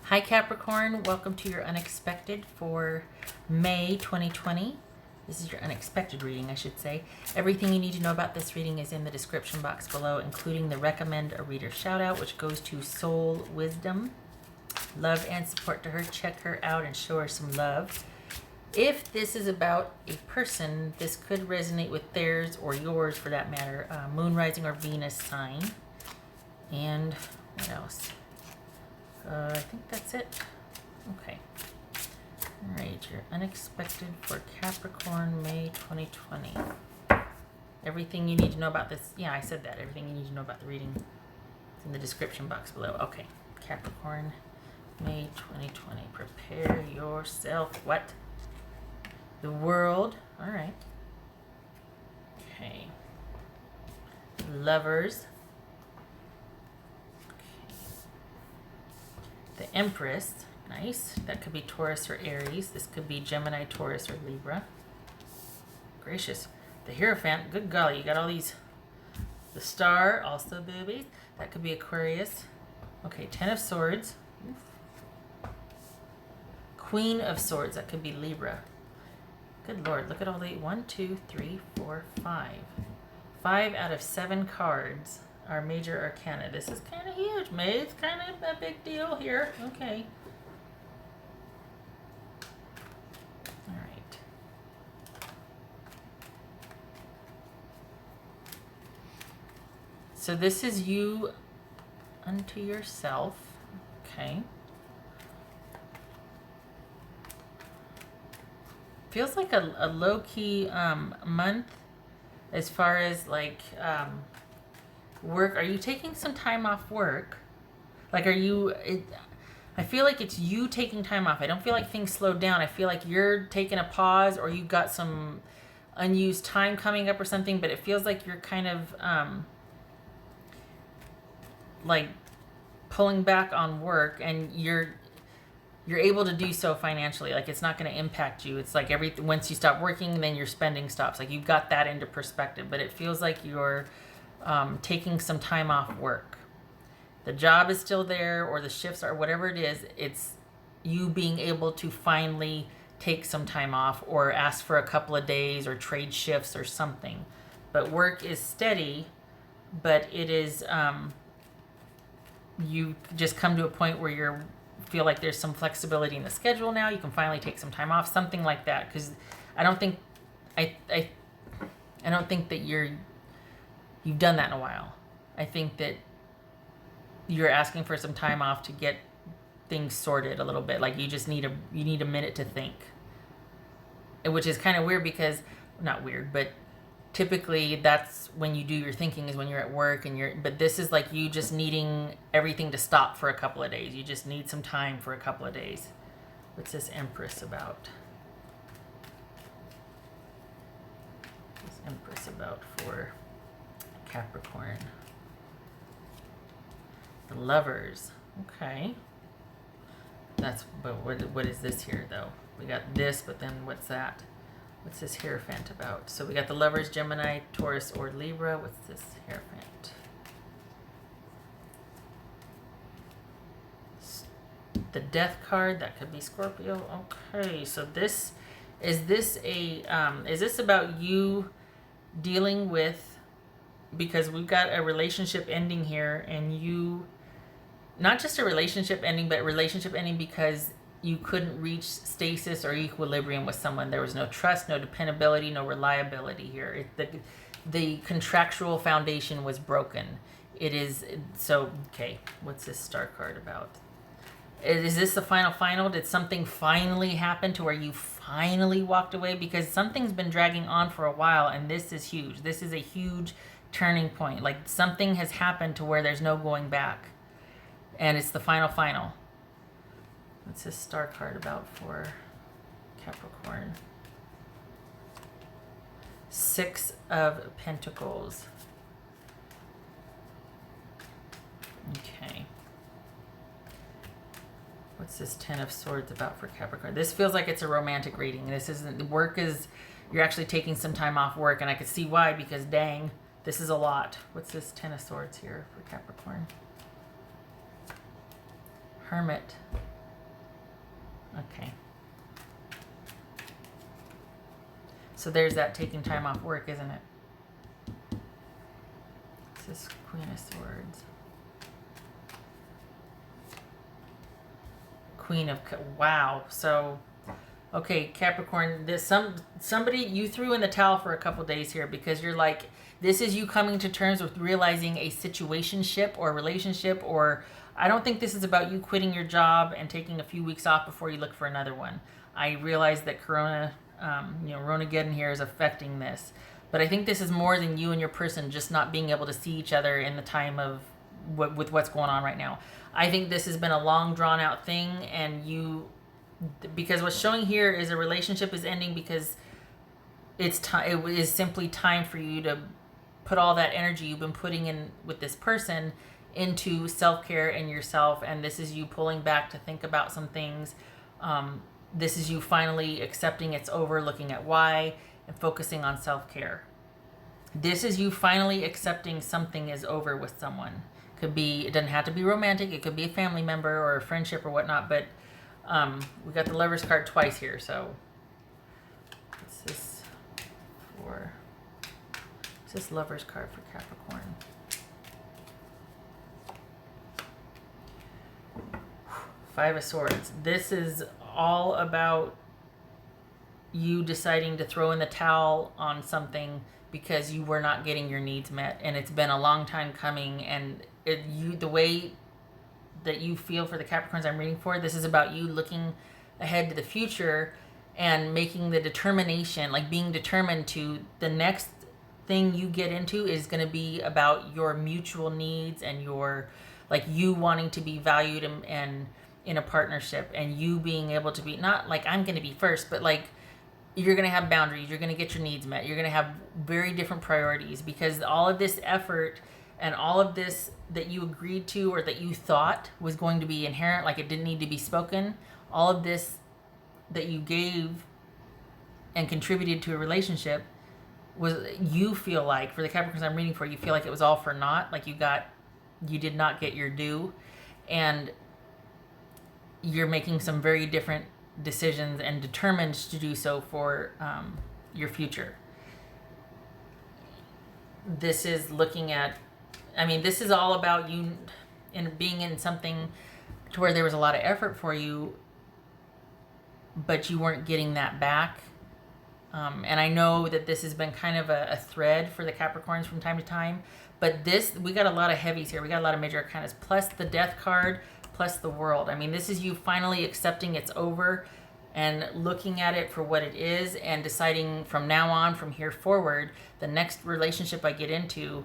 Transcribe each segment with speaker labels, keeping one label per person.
Speaker 1: Hi Capricorn, welcome to your unexpected for May 2020. This is your unexpected reading, I should say. Everything you need to know about this reading is in the description box below, including the recommend a reader shout out, which goes to Soul Wisdom. Love and support to her. Check her out and show her some love. If this is about a person, this could resonate with theirs or yours for that matter. Moon, rising, or Venus sign. And what else? I think that's it. Okay. All right, you're unexpected for Capricorn, May 2020. Everything you need to know about this. Yeah, I said that. Everything you need to know about the reading is in the description box below. Okay. Capricorn, May 2020. Prepare yourself. What? The world. All right. Okay. Lovers. The Empress, nice. That could be Taurus or Aries. This could be Gemini, Taurus, or Libra. Gracious. The Hierophant, good golly, you got all these. The Star, also boobies. That could be Aquarius. Okay, Ten of Swords. Queen of Swords, that could be Libra. Good Lord, look at all the 1, 2, 3, 4, 5. 5 out of 7 cards are major arcana. This is kind of huge, May. It's kind of a big deal here. Okay. All right. So this is you unto yourself. Okay. Feels like a low-key month as far as like work. Are you taking some time off work? Like, are you I feel like it's you taking time off. I don't feel like things slowed down. I feel like you're taking a pause, or you've got some unused time coming up or something, but it feels like you're kind of like pulling back on work, and you're able to do so financially. Like, it's not going to impact you. It's like once you stop working, then your spending stops. Like, you've got that into perspective, but it feels like you're taking some time off work. The job is still there, or the shifts are whatever it is. It's you being able to finally take some time off, or ask for a couple of days, or trade shifts or something. But work is steady, but it is you just come to a point where you feel like there's some flexibility in the schedule now. You can finally take some time off, something like that. Because I don't think I don't think that you've done that in a while. I think that you're asking for some time off to get things sorted a little bit. Like, you just need a minute to think. Which is kind of weird, because not weird, but typically that's when you do your thinking, is when you're at work, but this is like you just needing everything to stop for a couple of days. You just need some time for a couple of days. What's this Empress about? What's Empress about for Capricorn? The Lovers. Okay. But what is this here, though? We got this, but then what's that? What's this Hierophant about? So we got the Lovers, Gemini, Taurus, or Libra. What's this Hierophant? The Death card, that could be Scorpio. Okay, so is this about you dealing with, because we've got a relationship ending here, and you, not just a relationship ending, but a relationship ending because you couldn't reach stasis or equilibrium with someone. There was no trust, no dependability, no reliability here. The contractual foundation was broken. It is, so, okay, what's this Star card about? Is this the final? Did something finally happen to where you finally walked away? Because something's been dragging on for a while, and this is huge. This is a huge turning point. Like, something has happened to where there's no going back. And it's the final. What's this Star card about for Capricorn? 6 of Pentacles. Okay. What's this 10 of Swords about for Capricorn? This feels like it's a romantic reading. This isn't, you're actually taking some time off work, and I could see why, because dang, this is a lot. What's this 10 of Swords here for Capricorn? Hermit. Okay. So there's that taking time off work, isn't it? This is Queen of Swords. Wow. So, okay, Capricorn, somebody, you threw in the towel for a couple days here because you're like, this is you coming to terms with realizing a situationship or relationship, or I don't think this is about you quitting your job and taking a few weeks off before you look for another one. I realize that Ronageddon here is affecting this, but I think this is more than you and your person just not being able to see each other in the time of with what's going on right now. I think this has been a long drawn out thing, and because what's showing here is a relationship is ending because it is simply time for you to put all that energy you've been putting in with this person into self-care and yourself, and this is you pulling back to think about some things. This is you finally accepting it's over, looking at why, and focusing on self-care. This is you finally accepting something is over with someone. It doesn't have to be romantic, it could be a family member or a friendship or whatnot, but we got the Lover's card twice here, so what's this Lover's card for Capricorn? Five of Swords. This is all about you deciding to throw in the towel on something because you were not getting your needs met, and it's been a long time coming, and the way that you feel for the Capricorns I'm reading for, this is about you looking ahead to the future and making the determination, like being determined to the next thing you get into is going to be about your mutual needs and your, like, you wanting to be valued and in a partnership, and you being able to be, not like I'm going to be first, but like you're going to have boundaries, you're going to get your needs met, you're going to have very different priorities, because all of this effort and all of this that you agreed to or that you thought was going to be inherent, like it didn't need to be spoken, all of this that you gave and contributed to a relationship was, you feel like, for the Capricorns I'm reading for, you feel like it was all for naught, like you did not get your due, and you're making some very different decisions and determined to do so for your future. This is looking at, this is all about you and being in something to where there was a lot of effort for you, but you weren't getting that back. And I know that this has been kind of a thread for the Capricorns from time to time, but we got a lot of heavies here. We got a lot of major arcanas, plus the Death card, plus the World. This is you finally accepting it's over and looking at it for what it is and deciding from now on, from here forward, the next relationship I get into,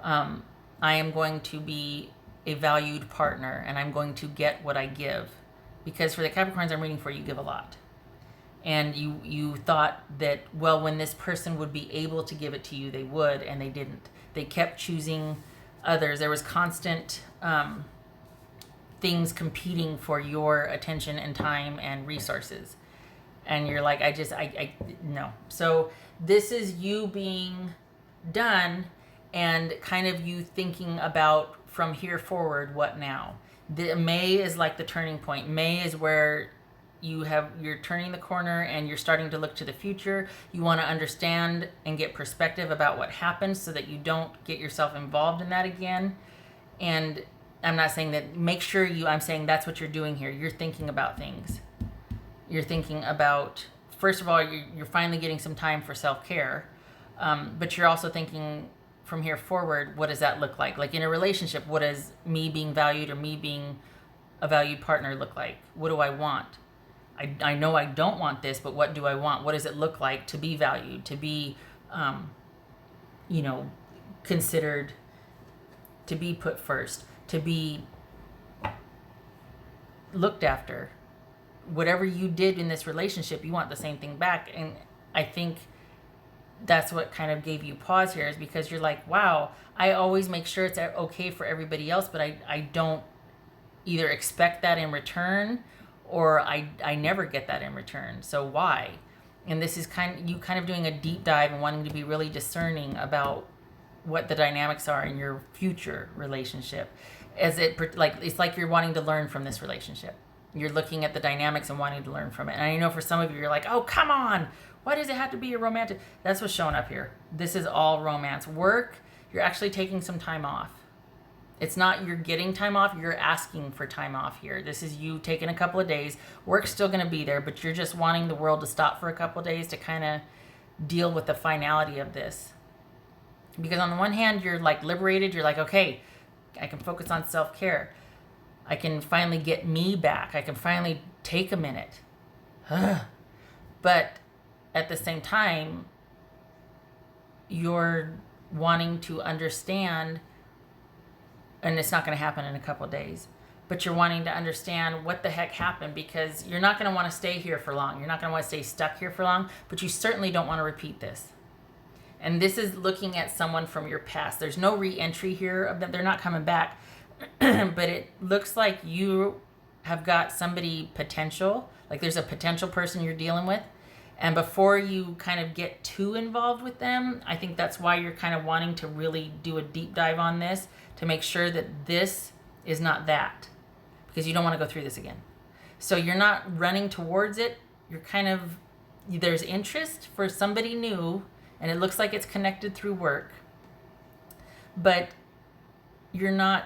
Speaker 1: I am going to be a valued partner, and I'm going to get what I give. Because for the Capricorns I'm reading for, you give a lot. And you thought that, well, when this person would be able to give it to you, they would, and they didn't. They kept choosing others. There was constant things competing for your attention and time and resources. And you're like, no. So this is you being done and kind of you thinking about from here forward, what now? May is like the turning point. May is where you're turning the corner and you're starting to look to the future. You want to understand and get perspective about what happened so that you don't get yourself involved in that again. And I'm not saying that, I'm saying that's what you're doing here. You're thinking about things. You're thinking about, first of all, you're finally getting some time for self-care. But you're also thinking from here forward, what does that look like? Like in a relationship, what does me being valued or me being a valued partner look like? What do I want? I know I don't want this, but what do I want? What does it look like to be valued, to be, considered, to be put first, to be looked after? Whatever you did in this relationship, you want the same thing back. And I think that's what kind of gave you pause here, is because you're like, wow, I always make sure it's okay for everybody else, but I don't either expect that in return, or I never get that in return. So why? And this is kind of doing a deep dive and wanting to be really discerning about what the dynamics are in your future relationship. It's like you're wanting to learn from this relationship. You're looking at the dynamics and wanting to learn from it. And I know for some of you, you're like, oh, come on. Why does it have to be a romantic? That's what's showing up here. This is all romance. Work, you're actually taking some time off. It's not you're getting time off, you're asking for time off here. This is you taking a couple of days. Work's still going to be there, but you're just wanting the world to stop for a couple of days to kind of deal with the finality of this. Because on the one hand, you're like liberated. You're like, okay, I can focus on self-care. I can finally get me back. I can finally take a minute. But at the same time, you're wanting to understand, and it's not going to happen in a couple of days, but you're wanting to understand what the heck happened, because you're not going to want to stay here for long. You're not going to want to stay stuck here for long, but you certainly don't want to repeat this. And this is looking at someone from your past. There's no re-entry here of them. They're not coming back. But it looks like you have got somebody potential, like there's a potential person you're dealing with. And before you kind of get too involved with them, I think that's why you're kind of wanting to really do a deep dive on this, to make sure that this is not that, because you don't want to go through this again. So you're not running towards it. You're kind of, there's interest for somebody new, and it looks like it's connected through work, but you're not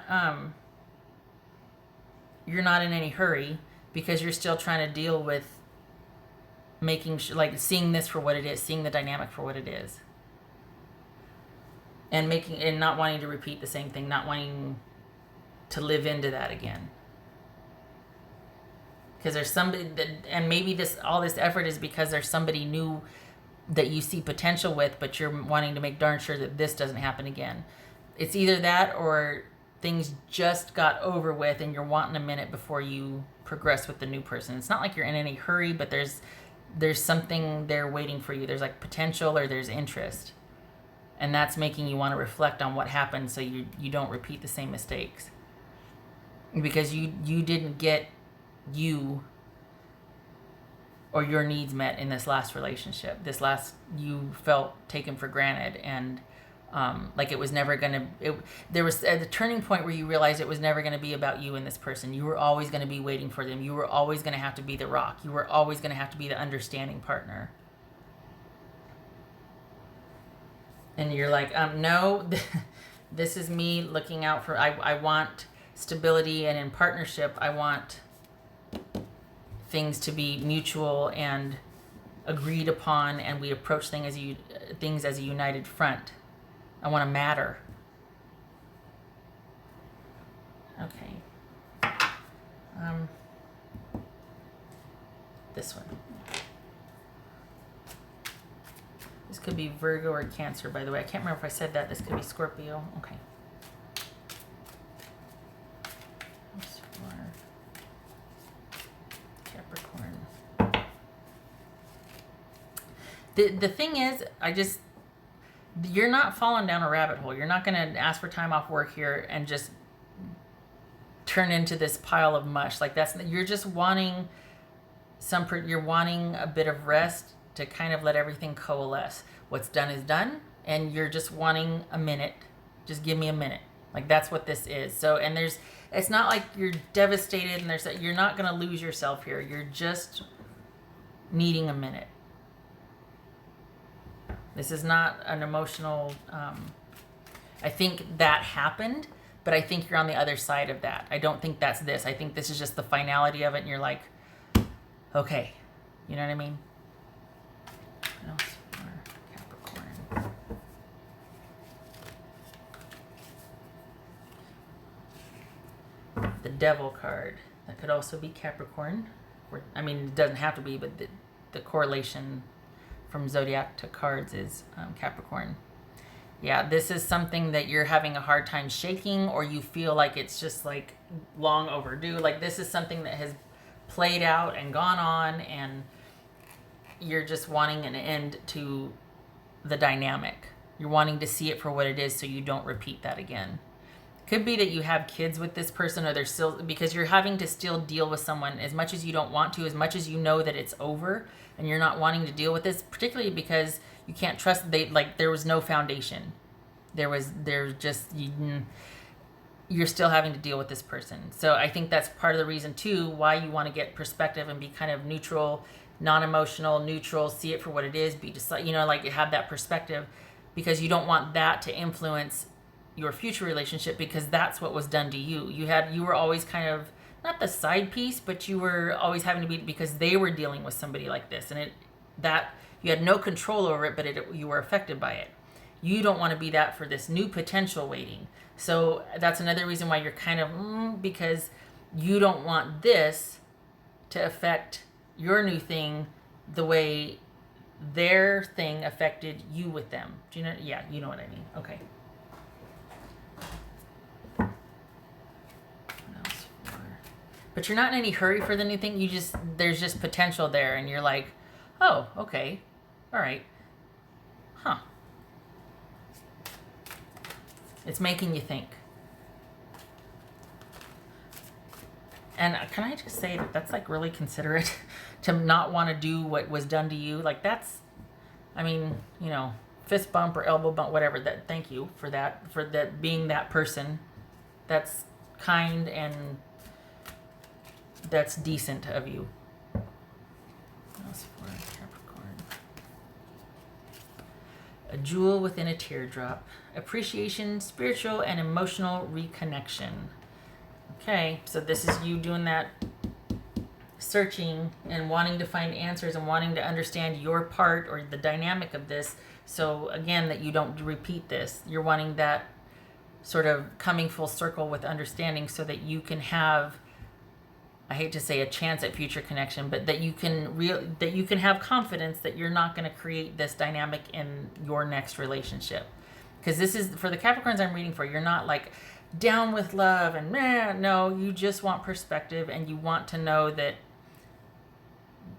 Speaker 1: in any hurry, because you're still trying to deal with making sure, like seeing this for what it is, seeing the dynamic for what it is, and not wanting to repeat the same thing, not wanting to live into that again. Because there's somebody that, and maybe all this effort is because there's somebody new that you see potential with, but you're wanting to make darn sure that this doesn't happen again. It's either that or things just got over with and you're wanting a minute before you progress with the new person. It's not like you're in any hurry, but there's something there waiting for you. There's like potential, or there's interest. And that's making you want to reflect on what happened, so you don't repeat the same mistakes. Because you didn't get you or your needs met in this last relationship. You felt taken for granted, and like it was never going to, there was a turning point where you realized it was never going to be about you and this person. You were always going to be waiting for them. You were always going to have to be the rock. You were always going to have to be the understanding partner. And you're like, no, this is me looking out for, I want stability, and in partnership, I want things to be mutual and agreed upon, and we approach things as a united front. I want to matter. Okay. This one. This could be Virgo or Cancer, by the way. I can't remember if I said that. This could be Scorpio. Okay. Capricorn. The thing is, you're not falling down a rabbit hole. You're not going to ask for time off work here and just turn into this pile of mush. Like you're just wanting you're wanting a bit of rest to kind of let everything coalesce. What's done is done, and you're just wanting a minute. Just give me a minute. Like that's what this is. So, and it's not like you're devastated, and you're not going to lose yourself here. You're just needing a minute. This is not an emotional, I think that happened, but I think you're on the other side of that. I don't think that's this. I think this is just the finality of it, and you're like, okay. You know what I mean? What else for Capricorn? The Devil card. That could also be Capricorn. It doesn't have to be, but the correlation from zodiac to cards is Capricorn. Yeah, this is something that you're having a hard time shaking, or you feel like it's just like long overdue. Like this is something that has played out and gone on, and you're just wanting an end to the dynamic. You're wanting to see it for what it is, so you don't repeat that again. Could be that you have kids with this person, or they're still, because you're having to still deal with someone as much as you don't want to, as much as you know that it's over, and you're not wanting to deal with this, particularly because you can't trust. There was no foundation. You you're still having to deal with this person. So I think that's part of the reason too why you want to get perspective and be kind of neutral, non-emotional, neutral, see it for what it is, be just like, like have that perspective, because you don't want that to influence your future relationship, because that's what was done to you. You were always kind of not the side piece, but you were always having to be, because they were dealing with somebody like this, and that you had no control over it, but you were affected by it. You don't want to be that for this new potential waiting. So that's another reason why you're kind of because you don't want this to affect your new thing the way their thing affected you with them. Do you know? Yeah, you know what I mean. Okay. But you're not in any hurry for the new thing. There's just potential there, and you're like, oh, okay, all right, huh. It's making you think. And can I just say that that's like really considerate to not want to do what was done to you? Like that's, I mean, fist bump or elbow bump, whatever. That. Thank you for that being that person. That's kind and that's decent of you. What else for Capricorn? A jewel within a teardrop. Appreciation, spiritual and emotional reconnection. Okay, so this is you doing that searching and wanting to find answers and wanting to understand your part or the dynamic of this. So again, that you don't repeat this. You're wanting that sort of coming full circle with understanding so that you can have, I hate to say a chance at future connection, but that you can have confidence that you're not going to create this dynamic in your next relationship. Because this is, for the Capricorns I'm reading for, you're not like down with love and no, you just want perspective, and you want to know that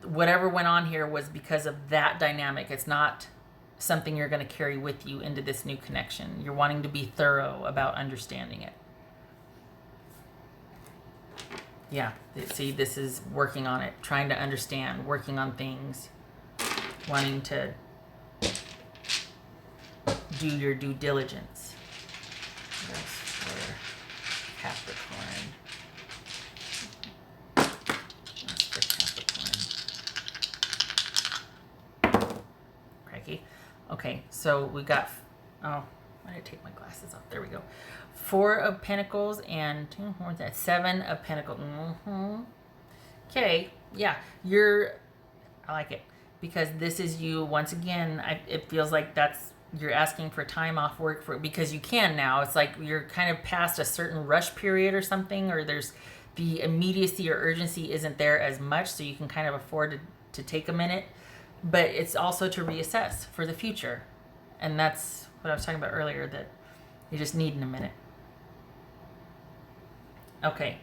Speaker 1: whatever went on here was because of that dynamic. It's not something you're going to carry with you into this new connection. You're wanting to be thorough about understanding it. Yeah, see, this is working on it, trying to understand, working on things, wanting to do your due diligence. What else for Capricorn? That's for Capricorn. Crikey. Okay, so we got, why did I take my glasses off? There we go. 4 of Pentacles and what's that? 7 of Pentacles. Okay, yeah, I like it, because this is you once again. It feels like you're asking for time off work because you can now. It's like you're kind of past a certain rush period or something, or there's the immediacy or urgency isn't there as much, so you can kind of afford to take a minute. But it's also to reassess for the future, and that's what I was talking about earlier, that you're just needing a minute. Okay.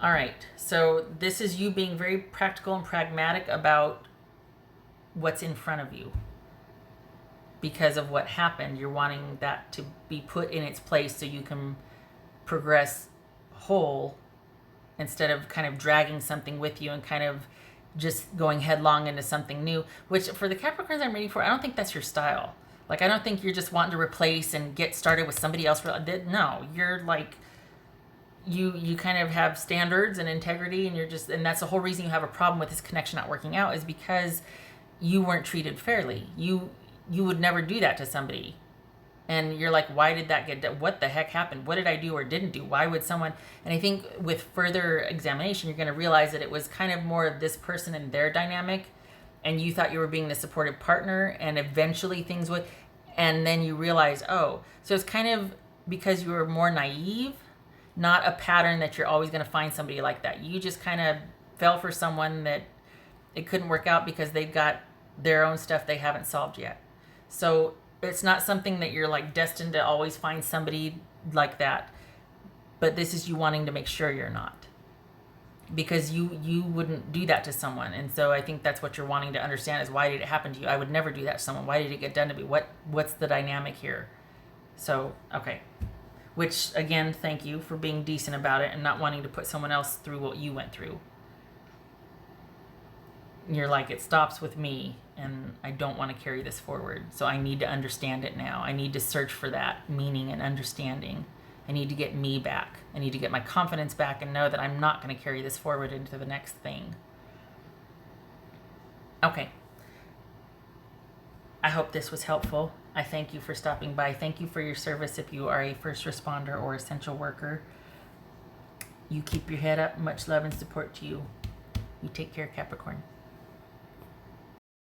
Speaker 1: All right. So this is you being very practical and pragmatic about what's in front of you. Because of what happened, you're wanting that to be put in its place so you can progress whole, instead of kind of dragging something with you and kind of just going headlong into something new. Which for the Capricorns I'm reading for, I don't think that's your style. Like, I don't think you're just wanting to replace and get started with somebody else. No, you're like, you kind of have standards and integrity, and that's the whole reason you have a problem with this connection not working out, is because you weren't treated fairly. You would never do that to somebody. And you're like, why did that get done? What the heck happened? What did I do or didn't do? Why would someone? And I think with further examination, you're going to realize that it was kind of more of this person and their dynamic, and you thought you were being the supportive partner, and eventually things would, and then you realize, oh, so it's kind of because you were more naive, not a pattern that you're always going to find somebody like that. You just kind of fell for someone that it couldn't work out because they've got their own stuff they haven't solved yet. So it's not something that you're like destined to always find somebody like that. But this is you wanting to make sure you're not. Because you wouldn't do that to someone. And so I think that's what you're wanting to understand, is why did it happen to you? I would never do that to someone. Why did it get done to me? What's the dynamic here? So, okay. Which, again, thank you for being decent about it and not wanting to put someone else through what you went through. You're like, it stops with me, and I don't want to carry this forward. So I need to understand it now. I need to search for that meaning and understanding I need to get me back. I need to get my confidence back and know that I'm not going to carry this forward into the next thing. Okay. I hope this was helpful. I thank you for stopping by. Thank you for your service if you are a first responder or essential worker. You keep your head up. Much love and support to you. You take care, Capricorn.